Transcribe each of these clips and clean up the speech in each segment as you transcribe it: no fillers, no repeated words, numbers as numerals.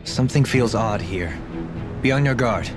Something feels odd here. Be on your guard.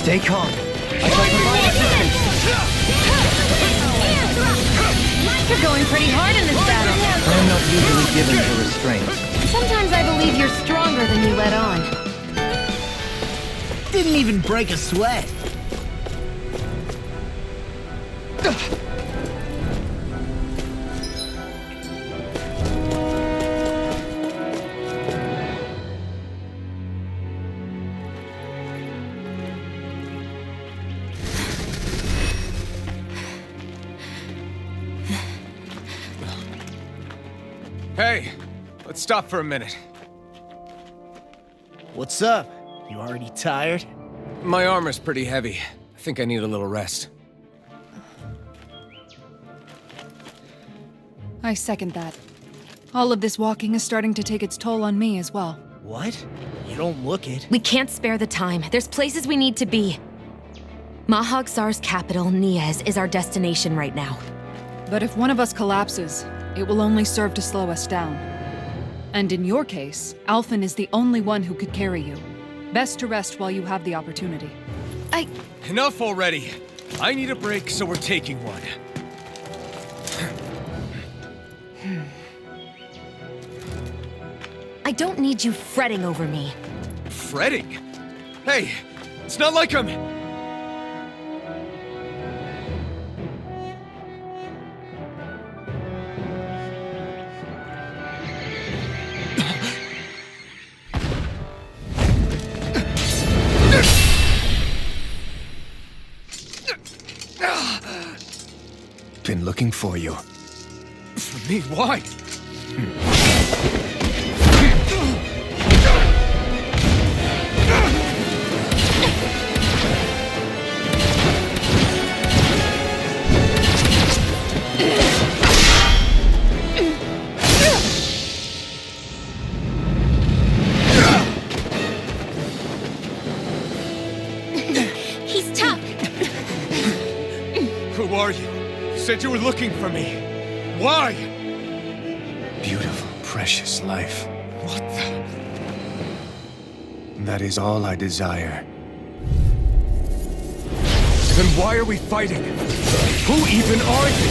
Stay calm. I shall provide assistance. You're going pretty hard in this battle. I am not usually given to restraint. Sometimes I believe you're stronger than you let on. Didn't even break a sweat. Hey, let's stop for a minute. What's up? You already tired? My armor's pretty heavy. I think I need a little rest. I second that. All of this walking is starting to take its toll on me as well. What? You don't look it. We can't spare the time. There's places we need to be. Mahag Saar's capital, Niez, is our destination right now. But if one of us collapses, it will only serve to slow us down. And in your case, Alphen is the only one who could carry you. Best to rest while you have the opportunity. Enough already! I need a break, so we're taking one. I don't need you fretting over me. Fretting? Hey, it's not like I'm... Been looking for you. For me? Why? He's tough. Who are you? You said you were looking for me. Why? Beautiful, precious life. What the... That is all I desire. Then why are we fighting? Who even are you?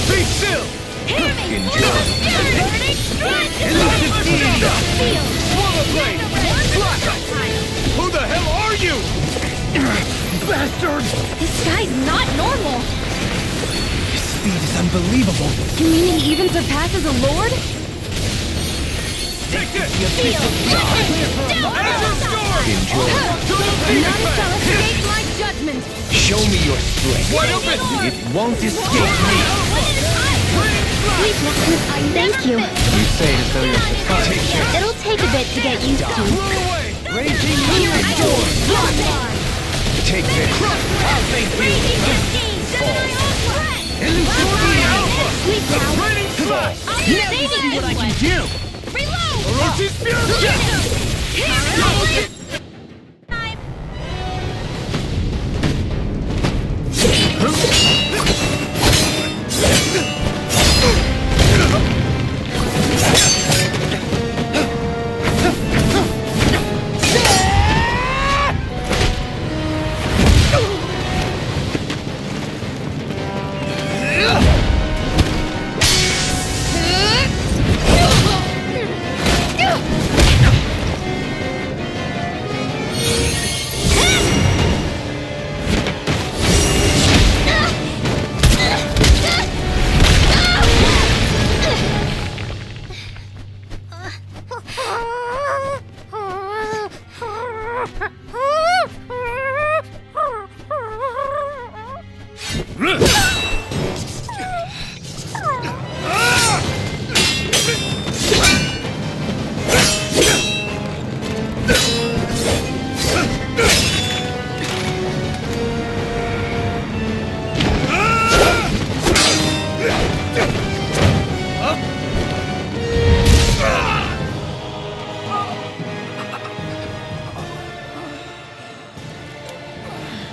Be still! Who the hell are you? Bastard! This guy's not normal. His speed is unbelievable. You mean he even surpasses a lord? Take this! None shall escape my judgment. Show me your strength. Wide open! It won't escape me. Thank you. You say it as though you're surprised. It'll take a bit to get used to. Raging Storm! Take this. I'll thank you. Sweet now. Now you see what I can do! Orochi's Fury!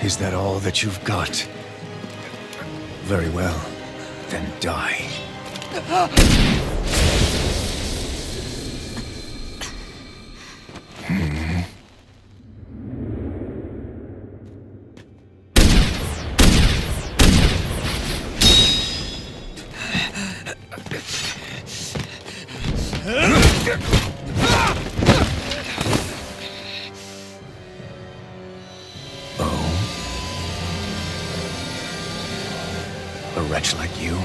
Is that all that you've got? Very well. Then die. A wretch like you?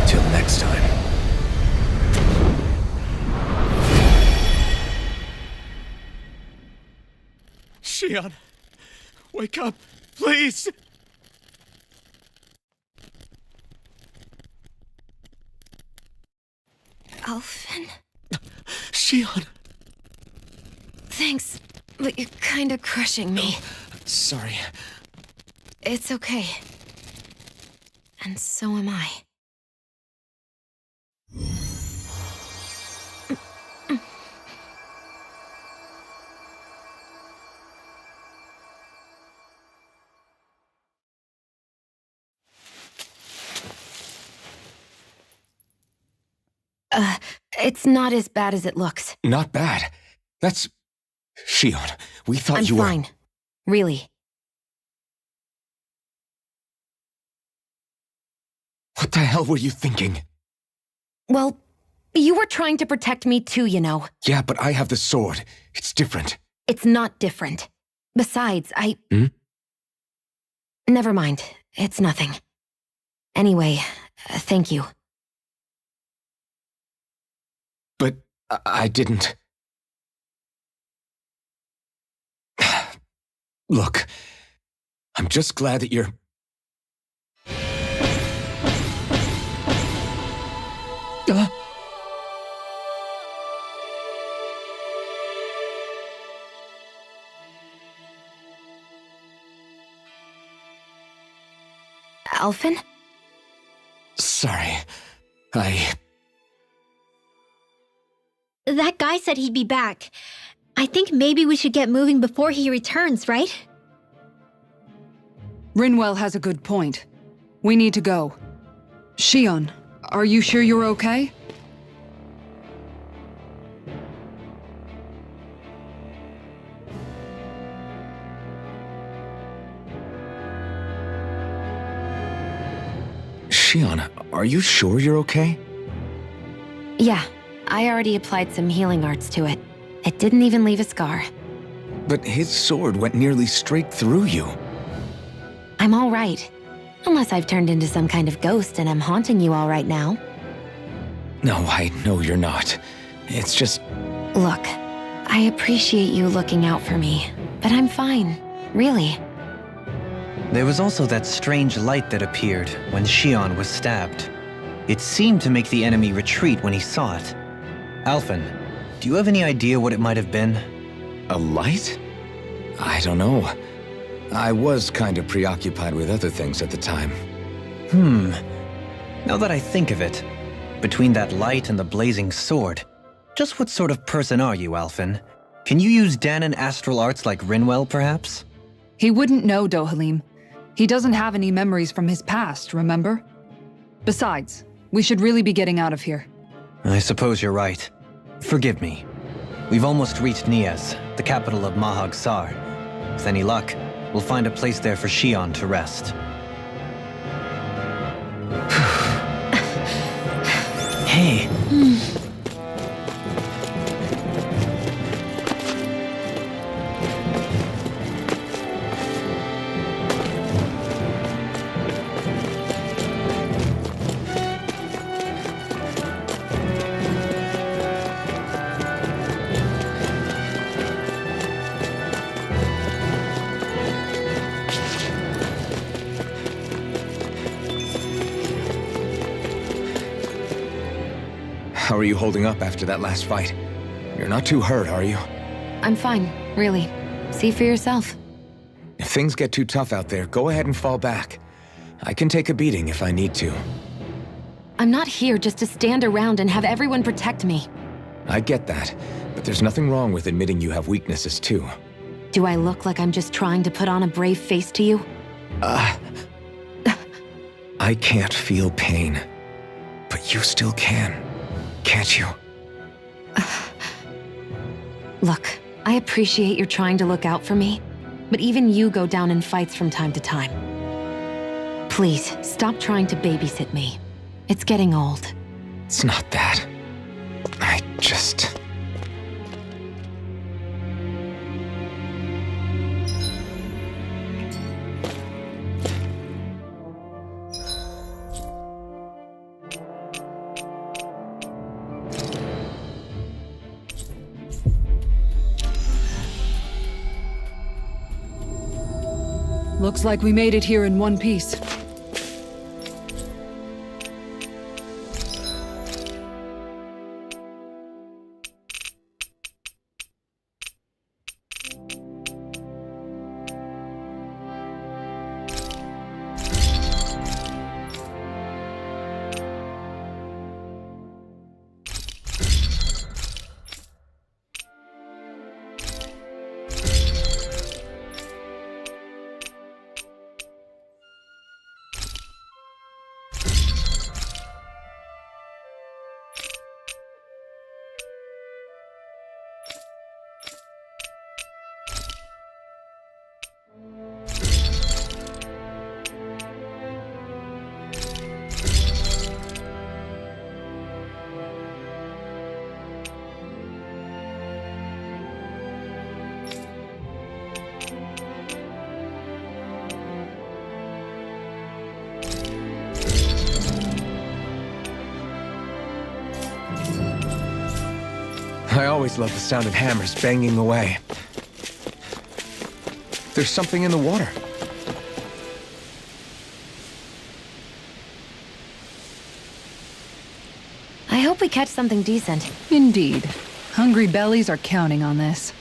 Till next time. Shion, wake up, please! Alphen? Shion! Thanks, but you're kinda crushing me. Sorry. It's okay. And so am I. It's not as bad as it looks. Not bad. That's... Shion, we thought I'm you were... fine. Really. What the hell were you thinking? Well, you were trying to protect me too, you know. Yeah, but I have the sword. It's different. It's not different. Besides, Hmm? Never mind. It's nothing. Anyway, thank you. But I didn't... Look, I'm just glad that you're... Alphen? Sorry. That guy said he'd be back. I think maybe we should get moving before he returns, right? Rinwell has a good point. We need to go. Shion, are you sure you're okay? Shion, are you sure you're okay? Yeah, I already applied some healing arts to it. It didn't even leave a scar. But his sword went nearly straight through you. I'm all right. Unless I've turned into some kind of ghost and I'm haunting you all right now. No, I know you're not. It's just... Look, I appreciate you looking out for me, but I'm fine. Really. There was also that strange light that appeared when Shion was stabbed. It seemed to make the enemy retreat when he saw it. Alphen, do you have any idea what it might have been? A light? I don't know. I was kind of preoccupied with other things at the time. Now that I think of it, between that light and the blazing sword, just what sort of person are you, Alphen? Can you use Dahnan astral arts like Rinwell, perhaps? He wouldn't know, Dohalim. He doesn't have any memories from his past, remember? Besides, we should really be getting out of here. I suppose you're right. Forgive me. We've almost reached Nias, the capital of Mahag Sar. With any luck, we'll find a place there for Shion to rest. Hey. How are you holding up after that last fight? You're not too hurt, are you? I'm fine, really. See for yourself. If things get too tough out there, go ahead and fall back. I can take a beating if I need to. I'm not here just to stand around and have everyone protect me. I get that, but there's nothing wrong with admitting you have weaknesses too. Do I look like I'm just trying to put on a brave face to you? I can't feel pain. But you still can, can't you? Look, I appreciate you're trying to look out for me, but even you go down in fights from time to time. Please, stop trying to babysit me. It's getting old. It's not that. I just... Looks like we made it here in one piece. I always love the sound of hammers banging away. There's something in the water. I hope we catch something decent. Indeed. Hungry bellies are counting on this.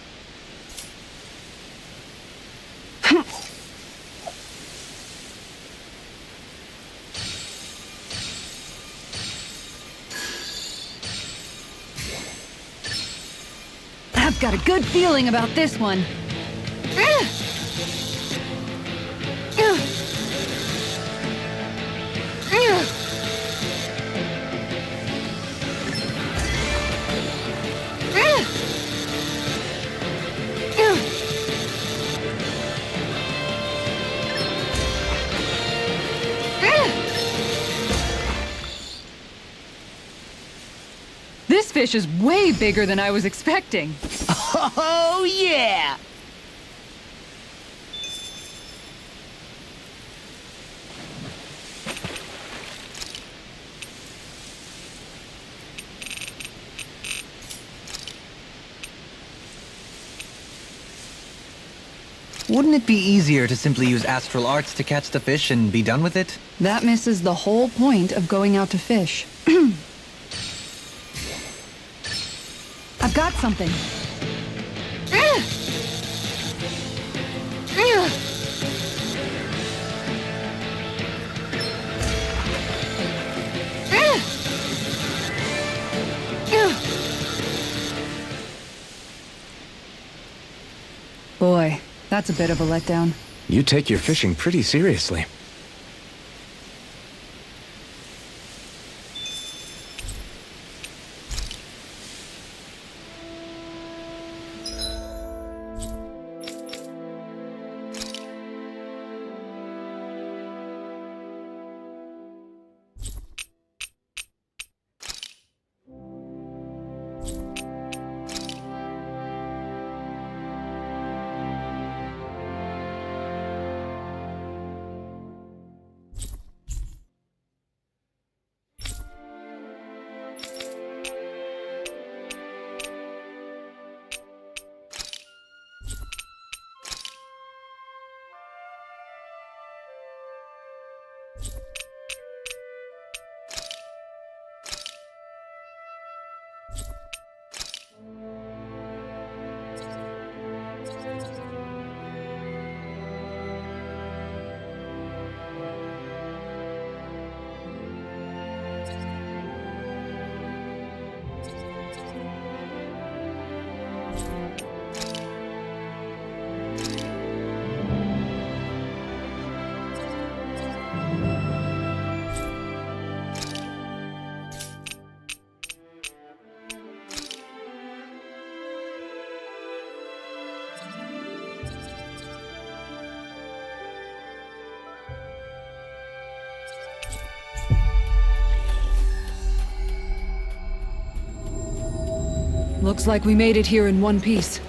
I've got a good feeling about this one. This fish is way bigger than I was expecting. Oh, yeah! Wouldn't it be easier to simply use astral arts to catch the fish and be done with it? That misses the whole point of going out to fish. I've got something. Boy, that's a bit of a letdown. You take your fishing pretty seriously. Looks like we made it here in one piece.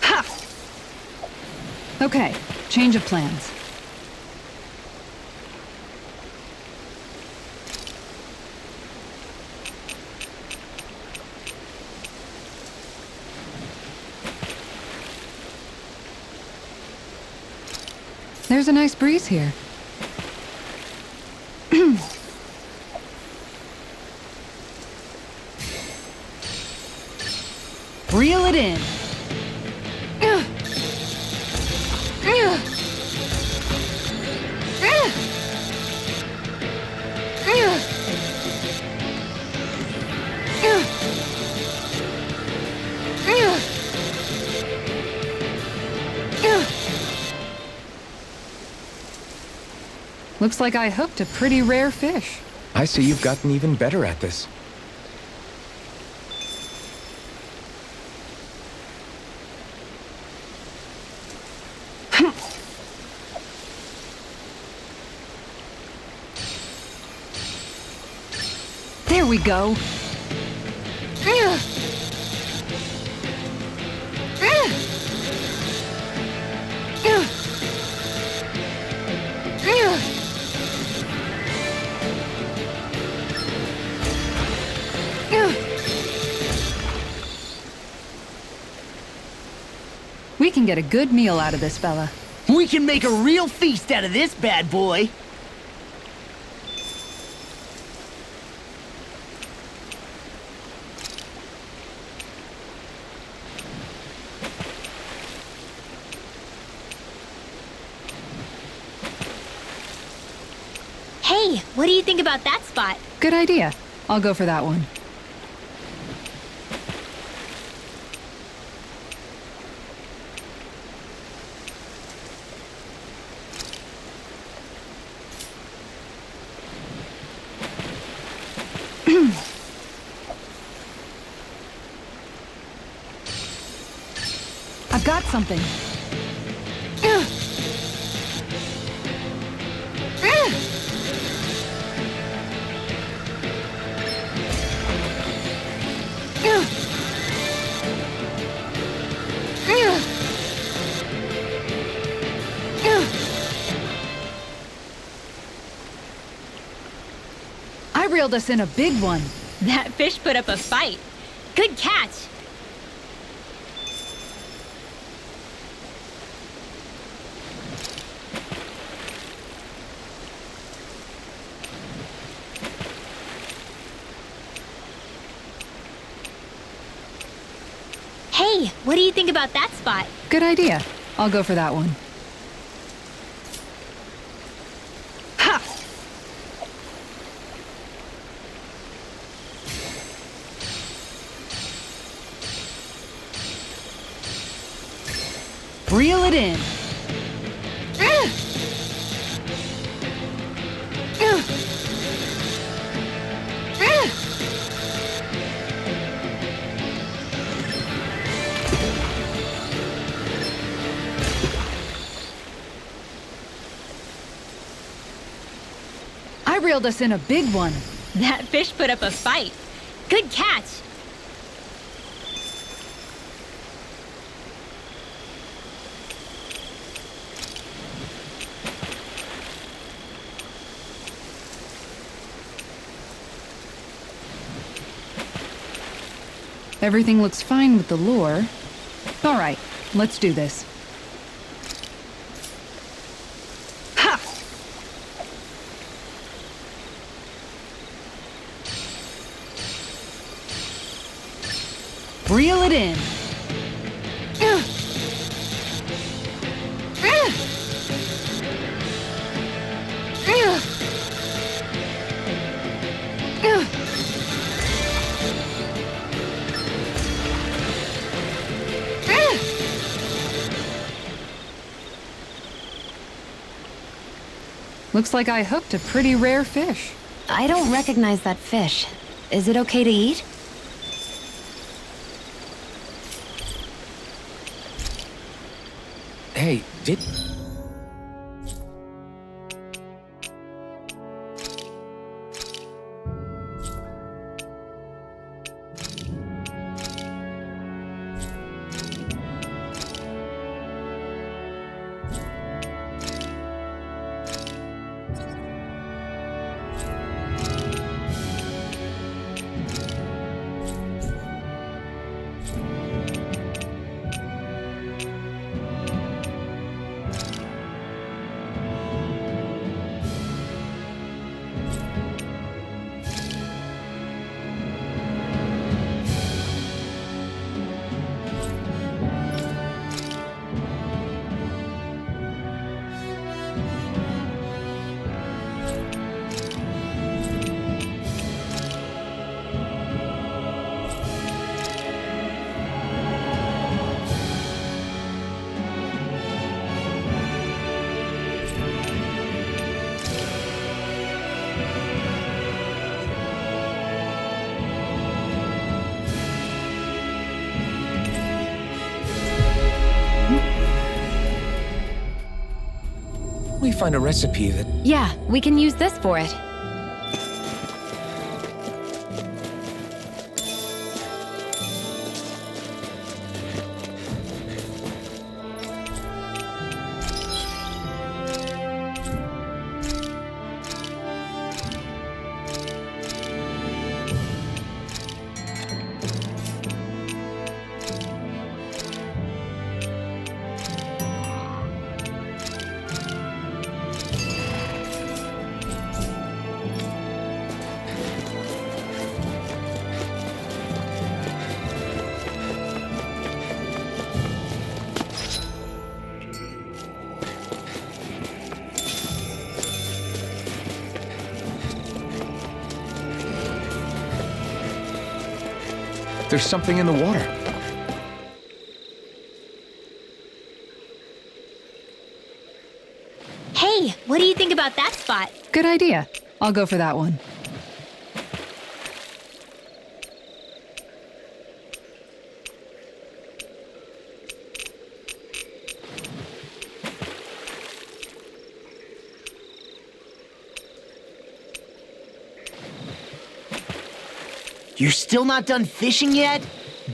Ha! Okay, change of plans. There's a nice breeze here. Reel it in. Looks like I hooked a pretty rare fish. I see you've gotten even better at this. There we go. We can get a good meal out of this fella. We can make a real feast out of this bad boy. Hey, what do you think about that spot? Good idea. I'll go for that one. I've got something. I reeled us in a big one. That fish put up a fight. Good catch. Hey, what do you think about that spot? Good idea. I'll go for that one. Ha! Reel it in. I reeled us in a big one. That fish put up a fight. Good catch. Everything looks fine with the lure. All right, let's do this. Reel it in. Looks like I hooked a pretty rare fish. I don't recognize that fish. Is it okay to eat? Hey, did... we find a recipe that... Yeah, we can use this for it. There's something in the water. Hey, what do you think about that spot? Good idea. I'll go for that one. You're still not done fishing yet?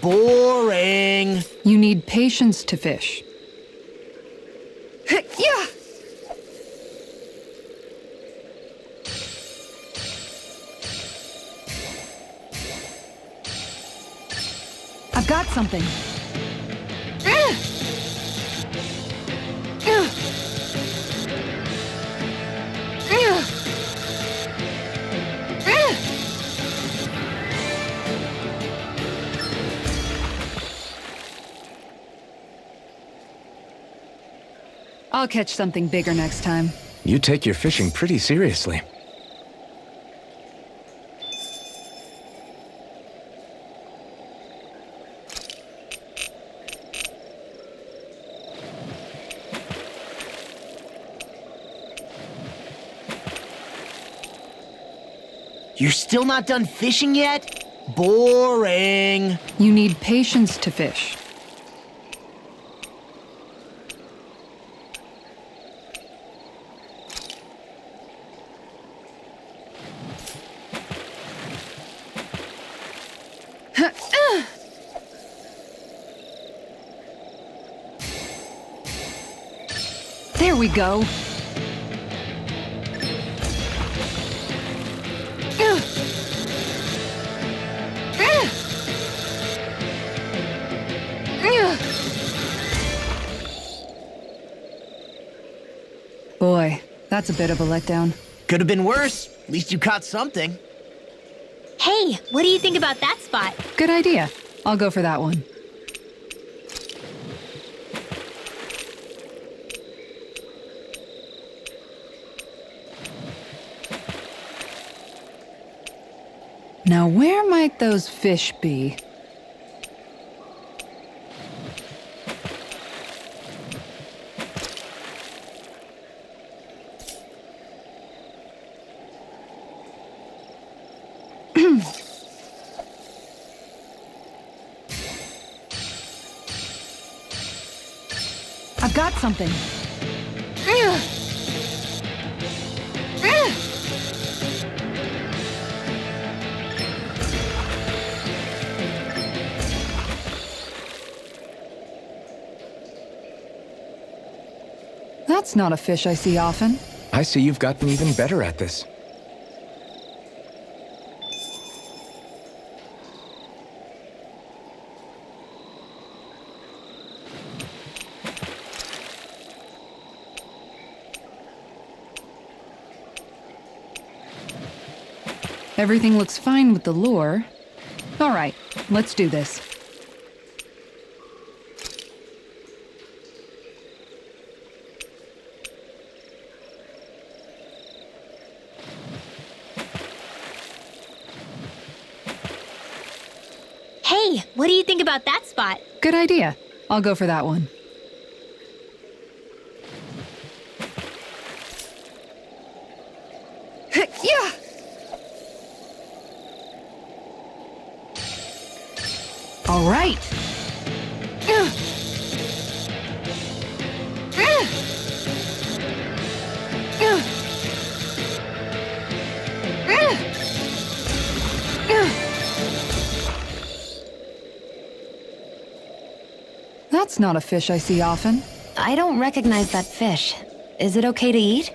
Boring. You need patience to fish. Yeah! I've got something. I'll catch something bigger next time. You take your fishing pretty seriously. You're still not done fishing yet? Boring. You need patience to fish. There we go. Boy, that's a bit of a letdown. Could have been worse. At least you caught something. Hey, what do you think about that spot? Good idea. I'll go for that one. Now, where might those fish be? I've got something. That's not a fish I see often. I see you've gotten even better at this. Everything looks fine with the lure. All right, let's do this. Hey, what do you think about that spot? Good idea. I'll go for that one. Yeah! All right. That's not a fish I see often. I don't recognize that fish. Is it okay to eat?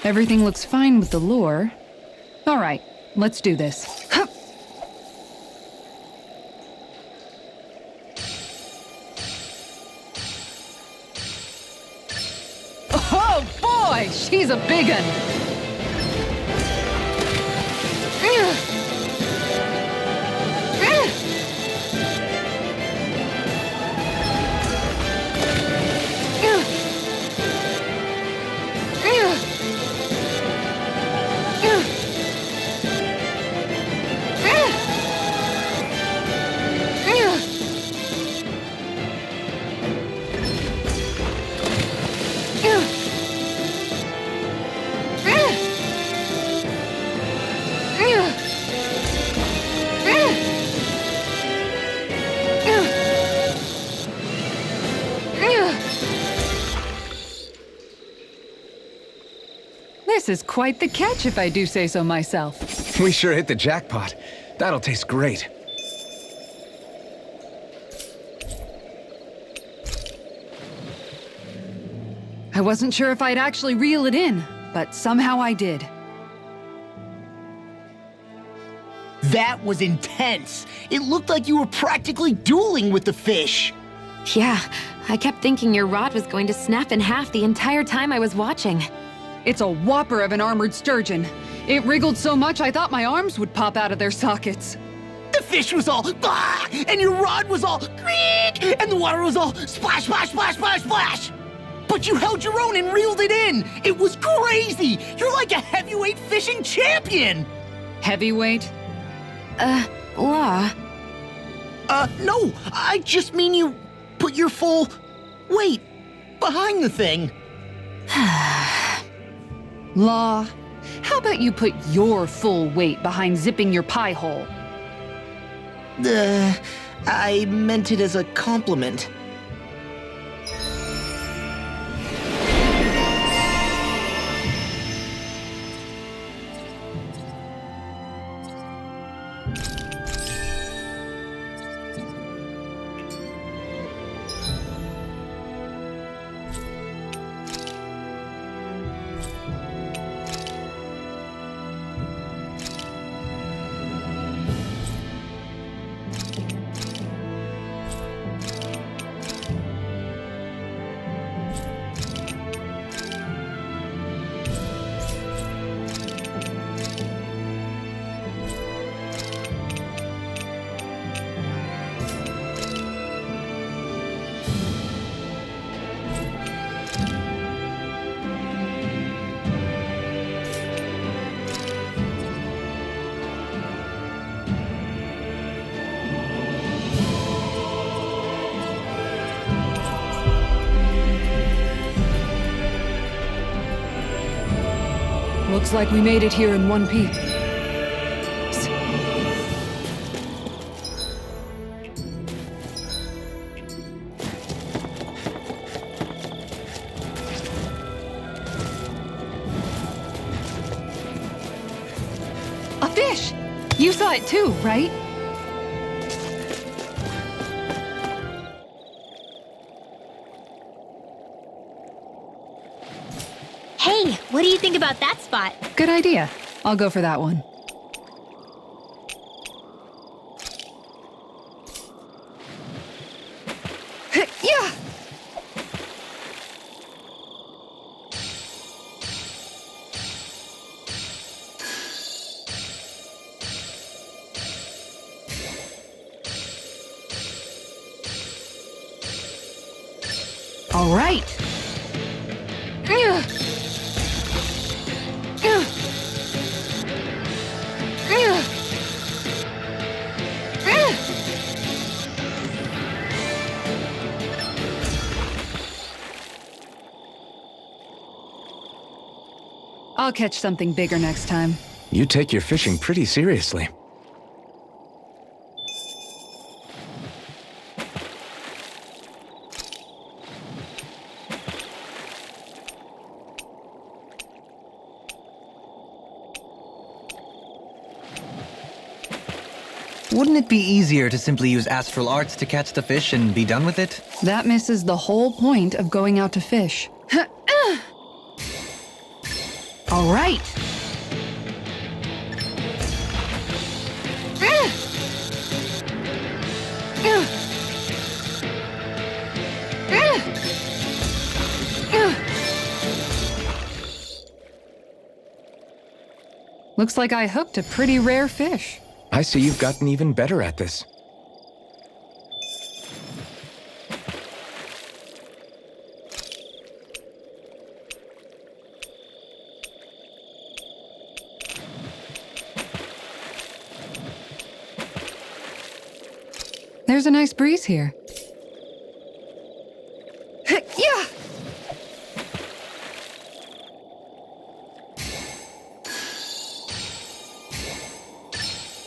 Everything looks fine with the lure. All right, let's do this. Oh boy, she's a big one. This is quite the catch, if I do say so myself. We sure hit the jackpot. That'll taste great. I wasn't sure if I'd actually reel it in, but somehow I did. That was intense. It looked like you were practically dueling with the fish. Yeah, I kept thinking your rod was going to snap in half the entire time I was watching. It's a whopper of an armored sturgeon. It wriggled so much I thought my arms would pop out of their sockets. The fish was all bah, and your rod was all creak, and the water was all splash, splash, splash, splash, splash. But you held your own and reeled it in. It was crazy. You're like a heavyweight fishing champion. Heavyweight? Law. No, I just mean you put your full weight behind the thing. Law, how about you put your full weight behind zipping your pie hole? I meant it as a compliment. Looks like we made it here in one piece. A fish! You saw it too, right? Hey, what do you think about that spot? Good idea. I'll go for that one. Yeah! All right. I'll catch something bigger next time. You take your fishing pretty seriously. Wouldn't it be easier to simply use astral arts to catch the fish and be done with it? That misses the whole point of going out to fish. All right. Looks like I hooked a pretty rare fish. I see you've gotten even better at this. There's a nice breeze here. Yeah!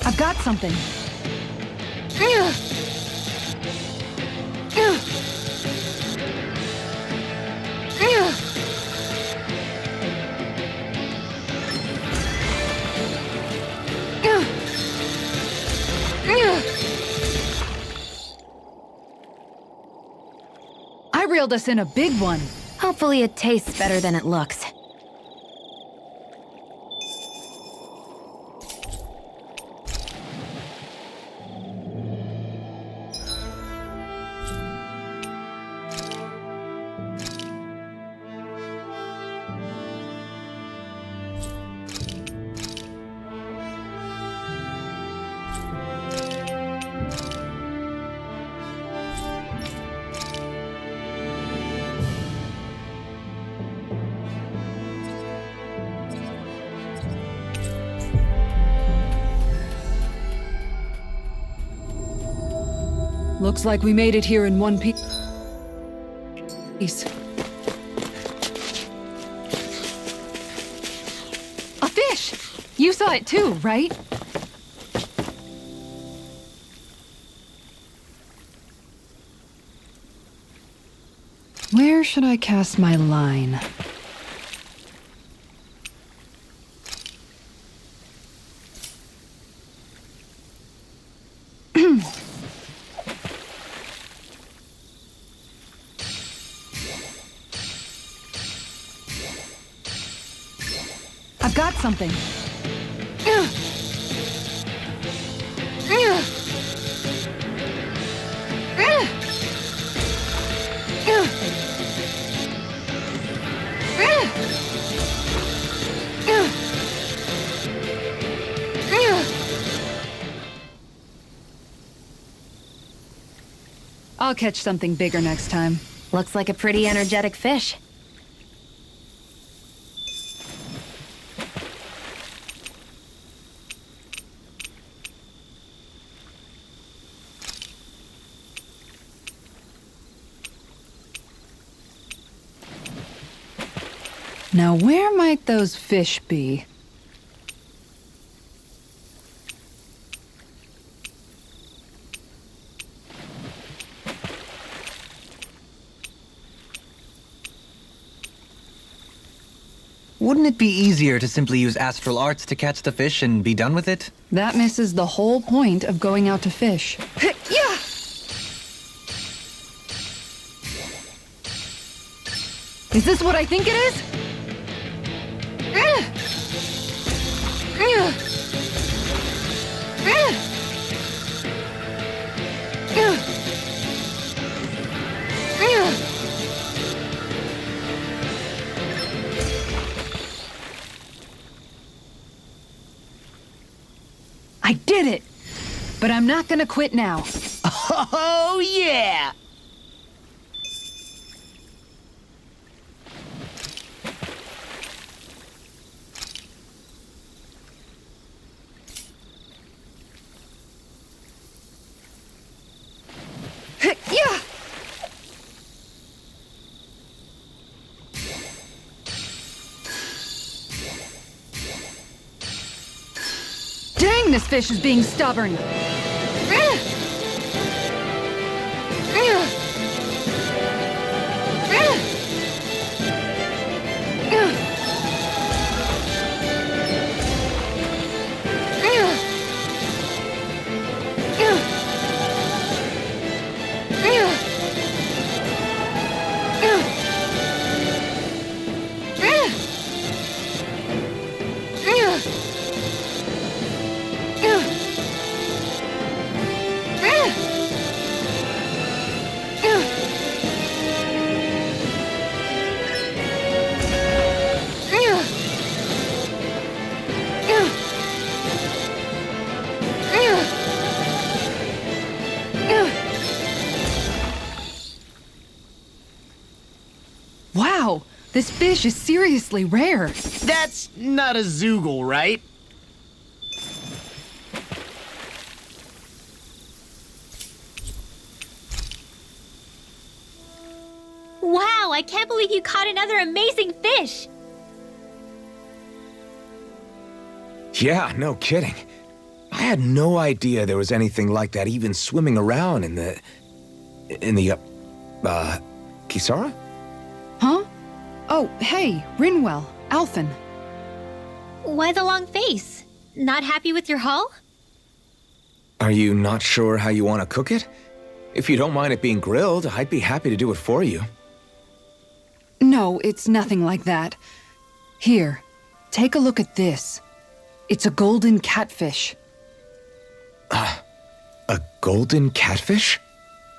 I've got something. I reeled us in a big one. Hopefully it tastes better than it looks. Looks like we made it here in one piece. A fish! You saw it too, right? Where should I cast my line? I've got something. I'll catch something bigger next time. Looks like a pretty energetic fish. Now, where might those fish be? Wouldn't it be easier to simply use astral arts to catch the fish and be done with it? That misses the whole point of going out to fish. Yeah! Is this what I think it is? I did it! But I'm not gonna quit now. Oh, yeah! Yeah! Dang, this fish is being stubborn! Wow, this fish is seriously rare. That's not a Zoogle, right? Wow, I can't believe you caught another amazing fish! Yeah, no kidding. I had no idea there was anything like that even swimming around in the... Kisara? Huh? Oh, hey, Rinwell, Alphen. Why the long face? Not happy with your haul? Are you not sure how you want to cook it? If you don't mind it being grilled, I'd be happy to do it for you. No, it's nothing like that. Here, take a look at this. It's a golden catfish. A golden catfish?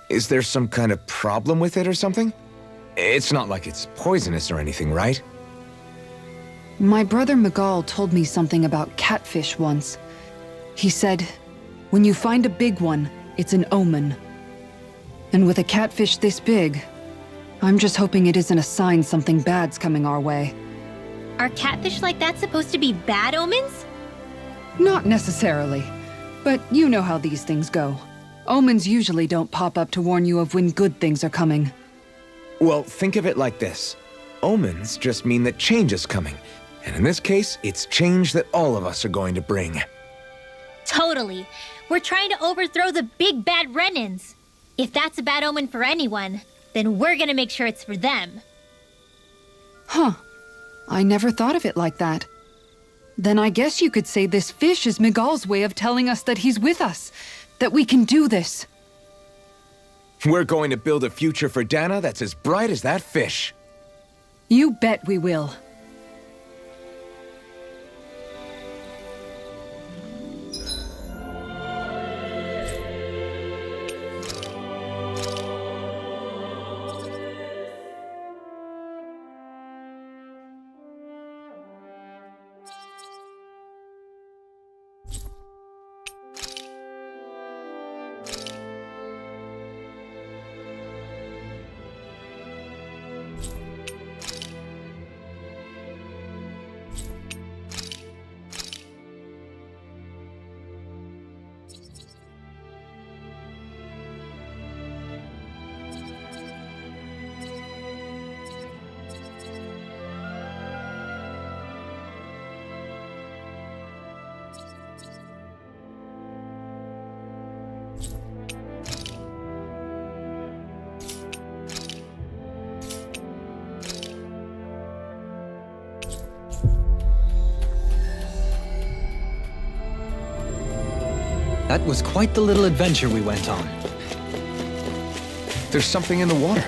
Is there some kind of problem with it or something? It's not like it's poisonous or anything, right? My brother Miguel told me something about catfish once. He said, when you find a big one, it's an omen. And with a catfish this big, I'm just hoping it isn't a sign something bad's coming our way. Are catfish like that supposed to be bad omens? Not necessarily, but you know how these things go. Omens usually don't pop up to warn you of when good things are coming. Well, think of it like this. Omens just mean that change is coming. And in this case, it's change that all of us are going to bring. Totally. We're trying to overthrow the big bad Renans. If that's a bad omen for anyone, then we're gonna make sure it's for them. Huh. I never thought of it like that. Then I guess you could say this fish is Miguel's way of telling us that he's with us, that we can do this. We're going to build a future for Dana that's as bright as that fish. You bet we will. That was quite the little adventure we went on. There's something in the water.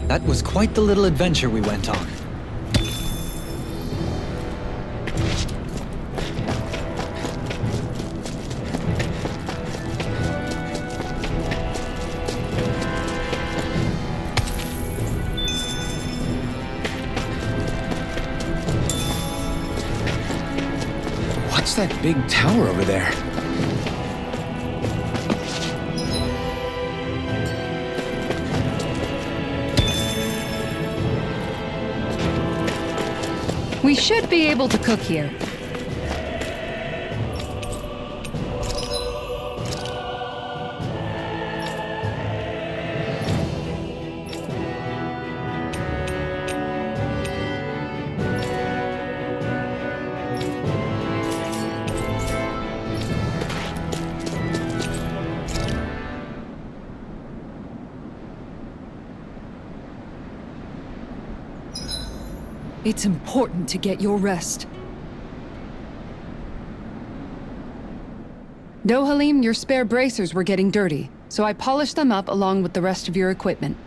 That was quite the little adventure we went on. What's that big tower over there? We should be able to cook here. It's important to get your rest. Dohalim, your spare bracers were getting dirty, so I polished them up along with the rest of your equipment.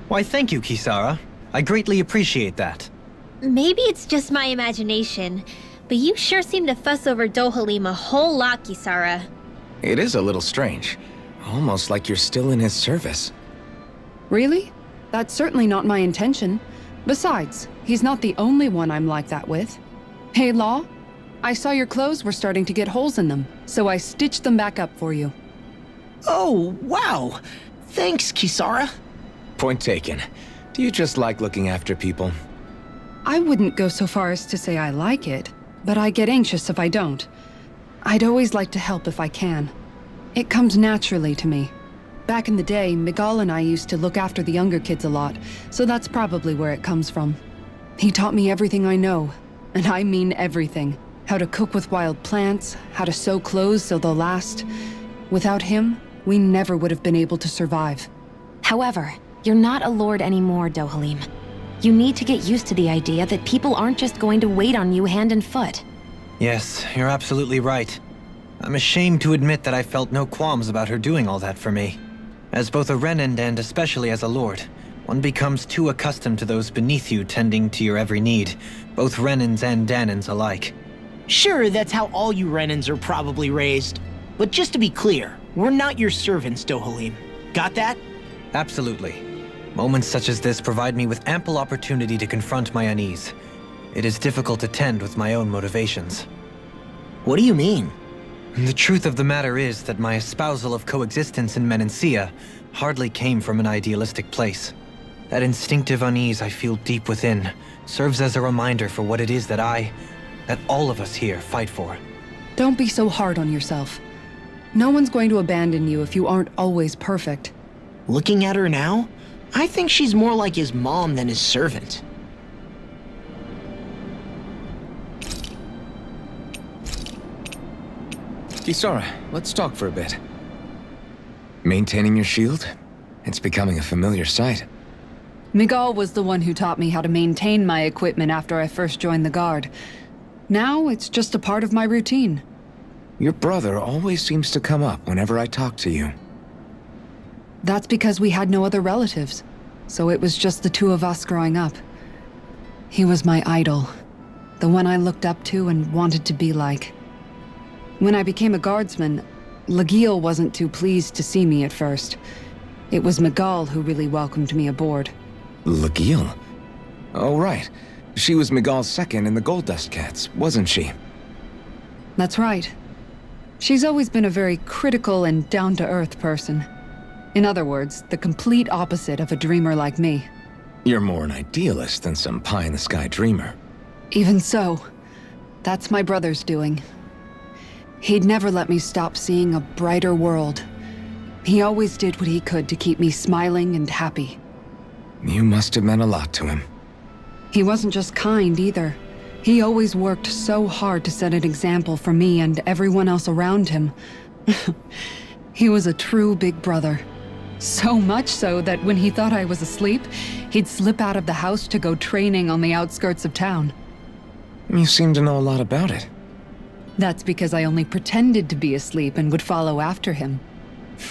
Why, thank you, Kisara. I greatly appreciate that. Maybe it's just my imagination, but you sure seem to fuss over Dohalim a whole lot, Kisara. It is a little strange. Almost like you're still in his service. Really? That's certainly not my intention. Besides, he's not the only one I'm like that with. Hey, Law, I saw your clothes were starting to get holes in them, so I stitched them back up for you. Oh, wow. Thanks, Kisara. Point taken. Do you just like looking after people? I wouldn't go so far as to say I like it, but I get anxious if I don't. I'd always like to help if I can. It comes naturally to me. Back in the day, Miguel and I used to look after the younger kids a lot, so that's probably where it comes from. He taught me everything I know, and I mean everything. How to cook with wild plants, how to sew clothes so they'll last. Without him, we never would have been able to survive. However, you're not a lord anymore, Dohalim. You need to get used to the idea that people aren't just going to wait on you hand and foot. Yes, you're absolutely right. I'm ashamed to admit that I felt no qualms about her doing all that for me. As both a Renan and especially as a lord, one becomes too accustomed to those beneath you tending to your every need, both Renans and Danans alike. Sure, that's how all you Renans are probably raised. But just to be clear, we're not your servants, Dohalim. Got that? Absolutely. Moments such as this provide me with ample opportunity to confront my unease. It is difficult to tend with my own motivations. What do you mean? The truth of the matter is that my espousal of coexistence in Menancia hardly came from an idealistic place. That instinctive unease I feel deep within serves as a reminder for what it is that all of us here fight for. Don't be so hard on yourself. No one's going to abandon you if you aren't always perfect. Looking at her now, I think she's more like his mom than his servant. Kisara, let's talk for a bit. Maintaining your shield? It's becoming a familiar sight. Miguel was the one who taught me how to maintain my equipment after I first joined the Guard. Now it's just a part of my routine. Your brother always seems to come up whenever I talk to you. That's because we had no other relatives, so it was just the two of us growing up. He was my idol, the one I looked up to and wanted to be like. When I became a guardsman, Lagiel wasn't too pleased to see me at first. It was Miguel who really welcomed me aboard. Lagiel? Oh, right. She was Miguel's second in the Gold Dust Cats, wasn't she? That's right. She's always been a very critical and down-to-earth person. In other words, the complete opposite of a dreamer like me. You're more an idealist than some pie-in-the-sky dreamer. Even so, that's my brother's doing. He'd never let me stop seeing a brighter world. He always did what he could to keep me smiling and happy. You must have meant a lot to him. He wasn't just kind either. He always worked so hard to set an example for me and everyone else around him. He was a true big brother. So much so that when he thought I was asleep, he'd slip out of the house to go training on the outskirts of town. You seem to know a lot about it. That's because I only pretended to be asleep and would follow after him.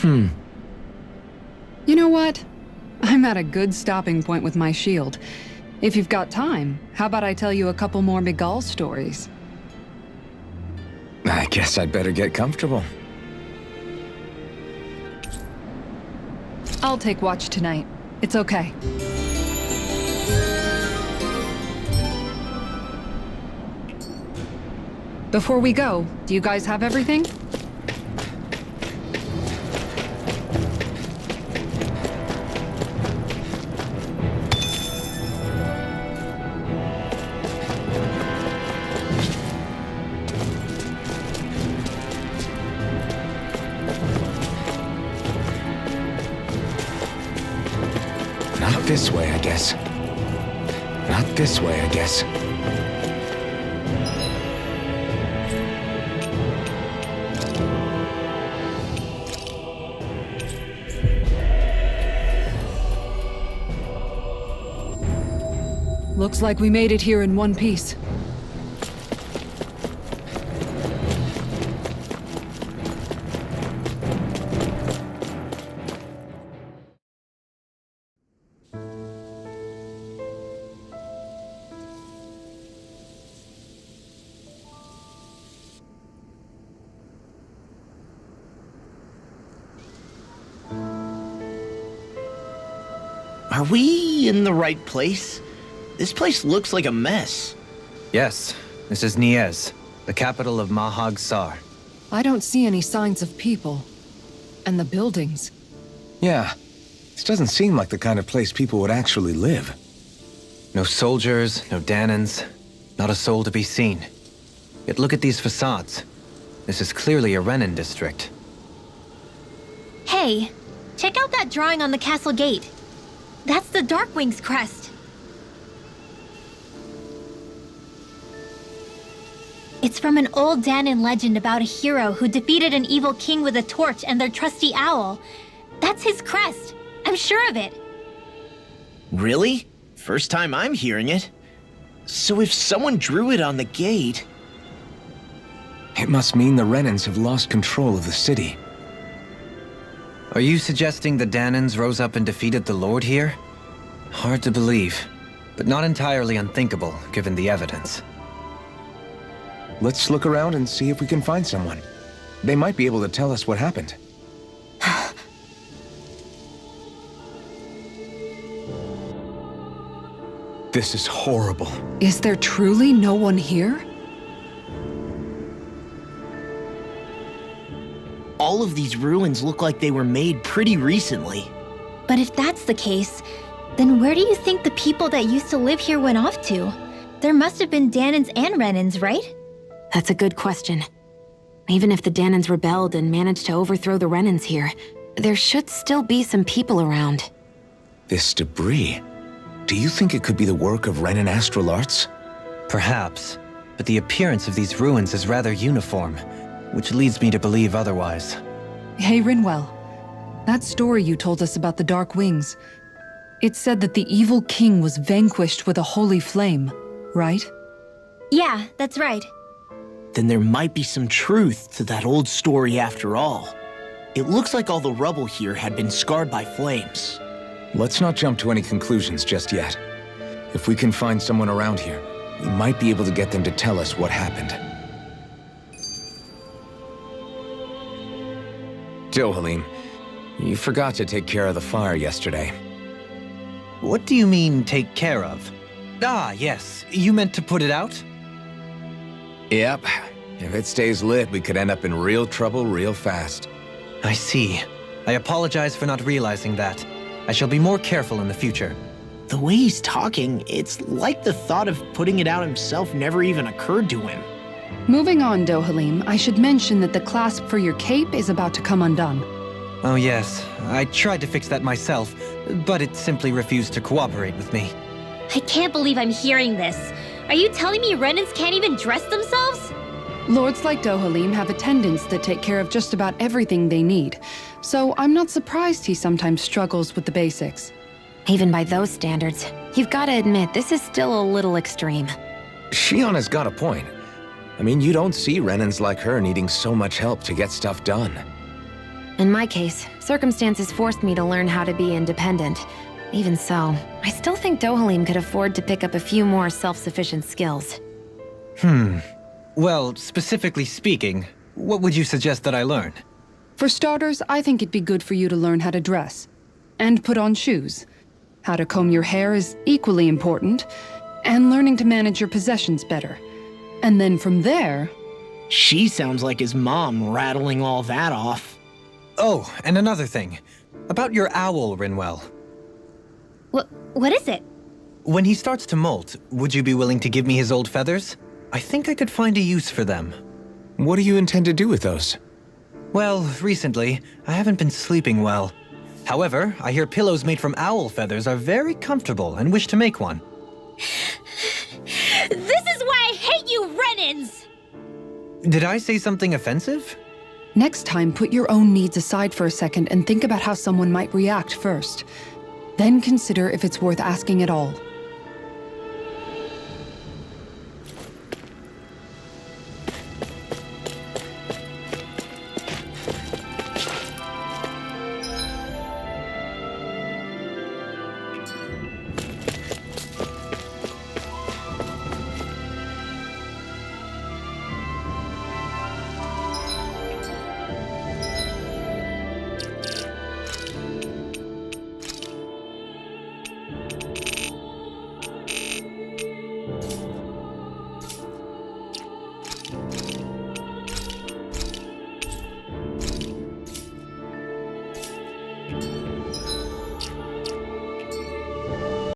You know what? I'm at a good stopping point with my shield. If you've got time, how about I tell you a couple more Miguel stories? I guess I'd better get comfortable. I'll take watch tonight. It's okay. Before we go, do you guys have everything? Not this way, I guess. Not this way, I guess. Looks like we made it here in one piece. Are we in the right place? This place looks like a mess. Yes, this is Niez, the capital of Mahag Sar. I don't see any signs of people. And the buildings. Yeah. This doesn't seem like the kind of place people would actually live. No soldiers, no Danans, not a soul to be seen. Yet look at these facades. This is clearly a Renan district. Hey, check out that drawing on the castle gate. That's the Darkwing's crest. It's from an old Danan legend about a hero who defeated an evil king with a torch and their trusty owl. That's his crest. I'm sure of it. Really? First time I'm hearing it. So if someone drew it on the gate... It must mean the Renans have lost control of the city. Are you suggesting the Danans rose up and defeated the Lord here? Hard to believe, but not entirely unthinkable, given the evidence. Let's look around and see if we can find someone. They might be able to tell us what happened. This is horrible. Is there truly no one here? All of these ruins look like they were made pretty recently. But if that's the case, then where do you think the people that used to live here went off to? There must have been Danans and Renans, right? That's a good question. Even if the Danans rebelled and managed to overthrow the Renans here, there should still be some people around. This debris. Do you think it could be the work of Renan astral arts? Perhaps, but the appearance of these ruins is rather uniform, which leads me to believe otherwise. Hey, Rinwell. That story you told us about the Dark Wings. It said that the evil king was vanquished with a holy flame, right? Yeah, that's right. Then there might be some truth to that old story after all. It looks like all the rubble here had been scarred by flames. Let's not jump to any conclusions just yet. If we can find someone around here, we might be able to get them to tell us what happened. Dohalim, you forgot to take care of the fire yesterday. What do you mean, take care of? Ah, yes. You meant to put it out? Yep. If it stays lit, we could end up in real trouble real fast. I see. I apologize for not realizing that. I shall be more careful in the future. The way he's talking, it's like the thought of putting it out himself never even occurred to him. Moving on, Dohalim, I should mention that the clasp for your cape is about to come undone. Oh yes, I tried to fix that myself, but it simply refused to cooperate with me. I can't believe I'm hearing this. Are you telling me Renans can't even dress themselves? Lords like Dohalim have attendants that take care of just about everything they need, so I'm not surprised he sometimes struggles with the basics. Even by those standards, you've got to admit this is still a little extreme. Shion has got a point. I mean, you don't see Renans like her needing so much help to get stuff done. In my case, circumstances forced me to learn how to be independent. Even so, I still think Dohalim could afford to pick up a few more self-sufficient skills. Well, specifically speaking, what would you suggest that I learn? For starters, I think it'd be good for you to learn how to dress. And put on shoes. How to comb your hair is equally important. And learning to manage your possessions better. And then from there... She sounds like his mom rattling all that off. Oh, and another thing. About your owl, Rinwell. What is it? When he starts to molt, would you be willing to give me his old feathers? I think I could find a use for them. What do you intend to do with those? Well, recently, I haven't been sleeping well. However, I hear pillows made from owl feathers are very comfortable and wish to make one. This is why I hate you, Renans! Did I say something offensive? Next time, put your own needs aside for a second and think about how someone might react first. Then consider if it's worth asking at all.